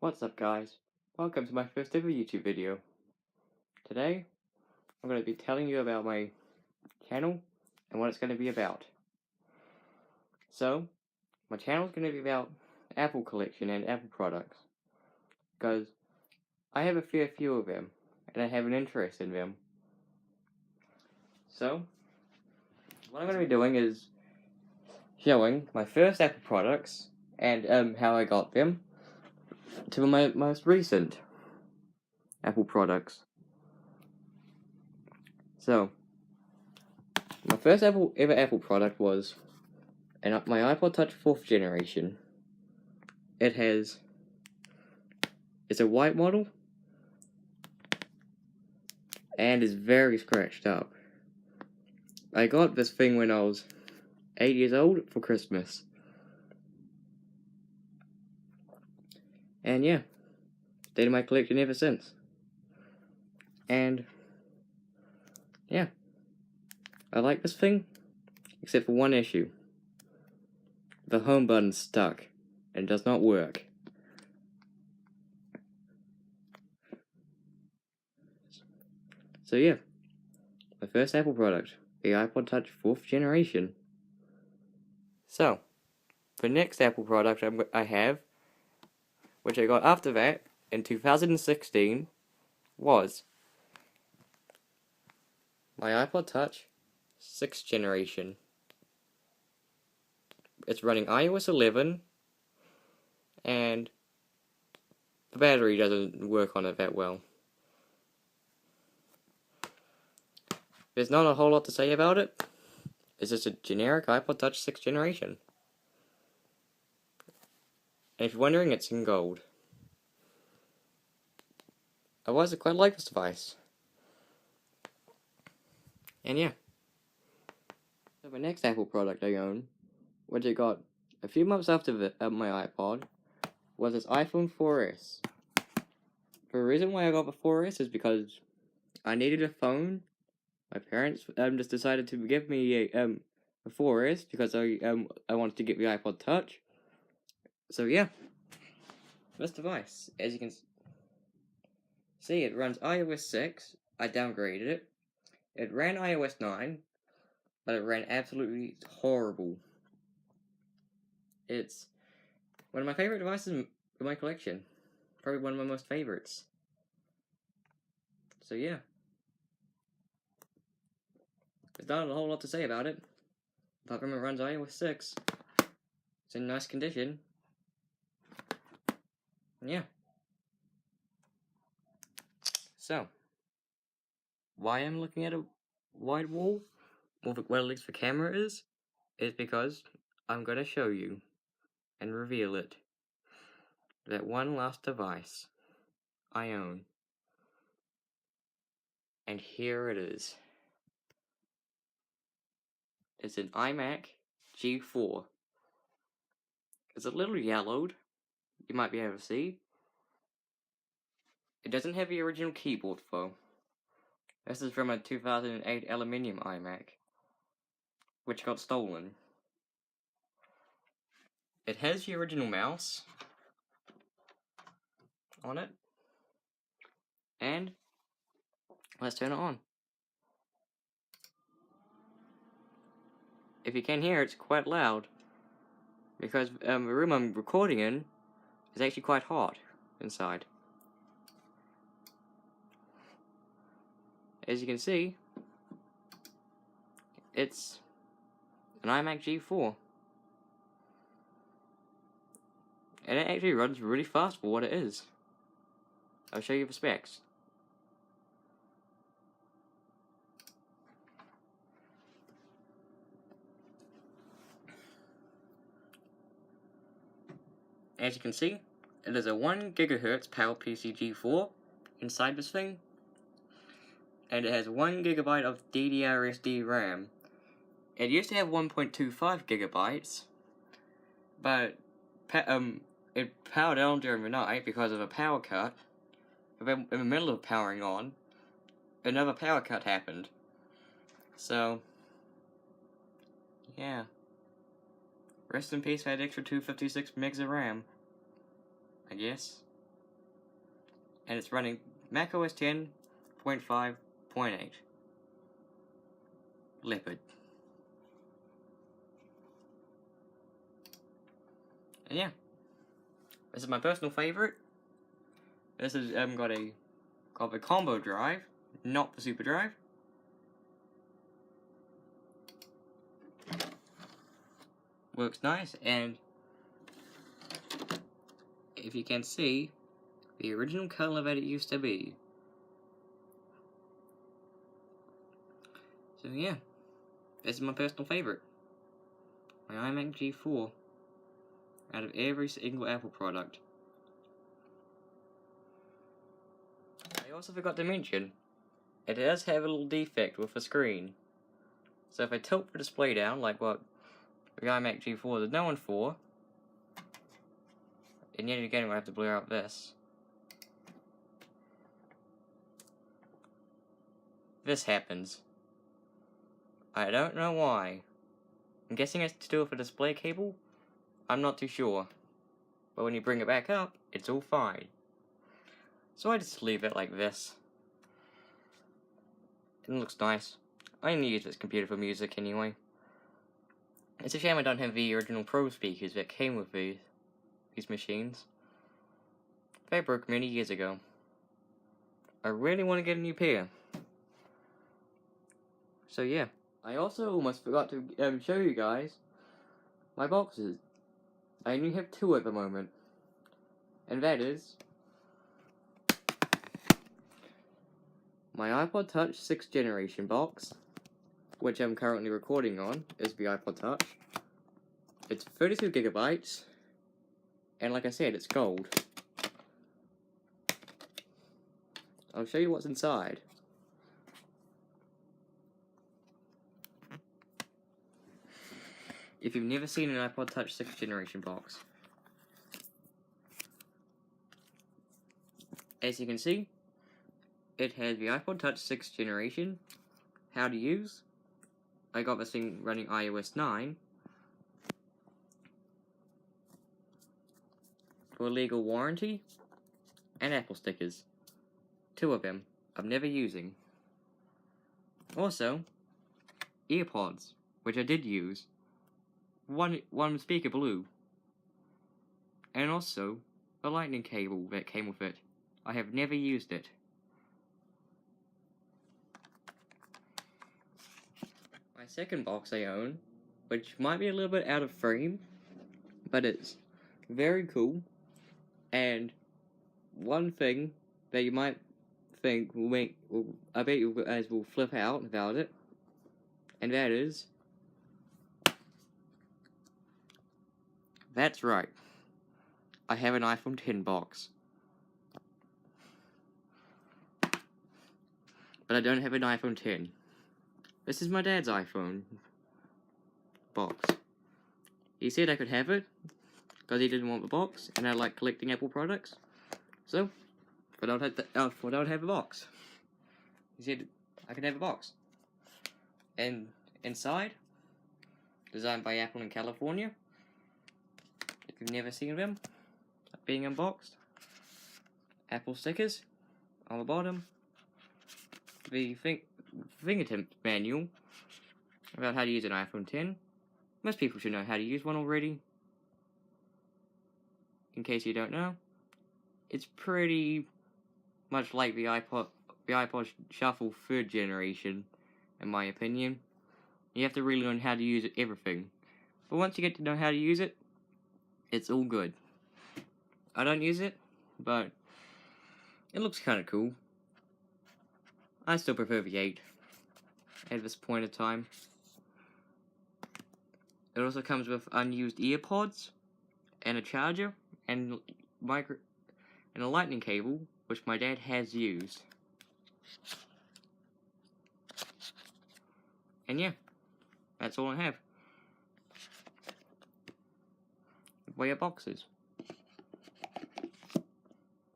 What's up, guys? Welcome to my first ever YouTube video. Today, I'm going to be telling you about my channel and what it's going to be about. So, my channel is going to be about Apple collection and Apple products, because I have a fair few of them, and I have an interest in them. So, what I'm going to be doing is showing my first Apple products and how I got them to my most recent Apple products. So, my first ever Apple product was my iPod Touch 4th generation. It's a white model, and is very scratched up. I got this thing when I was 8 years old for Christmas. And yeah, stayed in my collection ever since. And yeah, I like this thing, except for one issue. The home button's stuck, and does not work. So yeah, my first Apple product, the iPod Touch 4th generation. So, the next Apple product I have, which I got after that, in 2016, was my iPod Touch 6th generation. It's running iOS 11, and the battery doesn't work on it that well. There's not a whole lot to say about it. It's just a generic iPod Touch 6th generation. And if you're wondering, it's in gold. Otherwise, I quite like this device. And yeah. So the next Apple product I own, which I got a few months after my iPod, was this iPhone 4S. The reason why I got the 4S is because I needed a phone. My parents just decided to give me a 4S because I wanted to get the iPod Touch. So yeah, this device, as you can see, it runs iOS 6. I downgraded it. It ran iOS 9, but it ran absolutely horrible. It's one of my favorite devices in my collection. Probably one of my most favorites. So yeah. There's not a whole lot to say about it. Apart from it runs iOS 6. It's in nice condition. Yeah. So, why I'm looking at a wide wall, well at least the camera is because I'm going to show you and reveal it. That one last device I own. And here it is. It's an iMac G4. It's a little yellowed, you might be able to see. It doesn't have the original keyboard though. This is from a 2008 aluminium iMac, which got stolen. It has the original mouse on it, and let's turn it on. If you can hear, it's quite loud, because the room I'm recording in is actually quite hot inside. As you can see, it's an iMac G4. And it actually runs really fast for what it is. I'll show you the specs. As you can see, it is a 1 GHz PowerPC G4 inside this thing, and it has 1 GB of DDR-SD RAM. It used to have 1.25 GB, but it powered on during the night because of a power cut. But then in the middle of powering on, another power cut happened. So, yeah. Rest in peace, that extra 256 megs of RAM, I guess. and it's running macOS 10.5.8 Leopard. And yeah, this is my personal favorite. This has got a combo drive, not the super drive. Works nice, and if you can see, the original color that it used to be. So yeah, this is my personal favorite. My iMac G4 out of every single Apple product. I also forgot to mention, it does have a little defect with the screen. So if I tilt the display down, like what the iMac G4 is known for, and yet again I have to blur out this. This happens. I don't know why. I'm guessing it's to do with the display cable? I'm not too sure. But when you bring it back up, it's all fine. So I just leave it like this. It looks nice. I only use this computer for music anyway. It's a shame I don't have the original Pro speakers that came with these machines. They broke many years ago. I really want to get a new pair. So yeah. I also almost forgot to show you guys my boxes. I only have 2 at the moment. And that is my iPod Touch 6th generation box, which I'm currently recording on, is the iPod Touch. It's 32 gigabytes, and like I said, it's gold. I'll show you what's inside. If you've never seen an iPod Touch 6th generation box, as you can see, it has the iPod Touch 6th generation, how to use. I got this thing running iOS 9. For legal warranty, and Apple stickers. 2 of them, I'm never using. Also, earpods, which I did use. One speaker blue. And also, the lightning cable that came with it. I have never used it. My second box I own, which might be a little bit out of frame, but it's very cool. And one thing that you might think I bet you guys will flip out about it, and that is, that's right, I have an iPhone X box. But I don't have an iPhone X. This is my dad's iPhone box. He said I could have it, because he didn't want the box, and I like collecting Apple products. So, I don't have a box. He said I could have a box. And inside, designed by Apple in California. If you've never seen them being unboxed, Apple stickers on the bottom. The fingertip manual about how to use an iPhone X. Most people should know how to use one already. In case you don't know, it's pretty much like the iPod Shuffle 3rd generation, in my opinion. You have to really learn how to use everything. But once you get to know how to use it, it's all good. I don't use it, but it looks kind of cool. I still prefer the 8 at this point in time. It also comes with unused earpods and a charger and a lightning cable, which my dad has used. And yeah, that's all I have. For your boxes.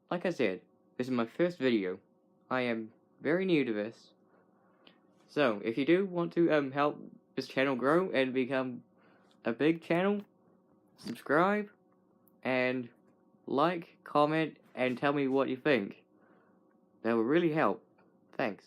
Like I said, this is my first video. I am very new to this. So, if you do want to help this channel grow and become a big channel, subscribe and like, comment, and tell me what you think. That would really help. Thanks.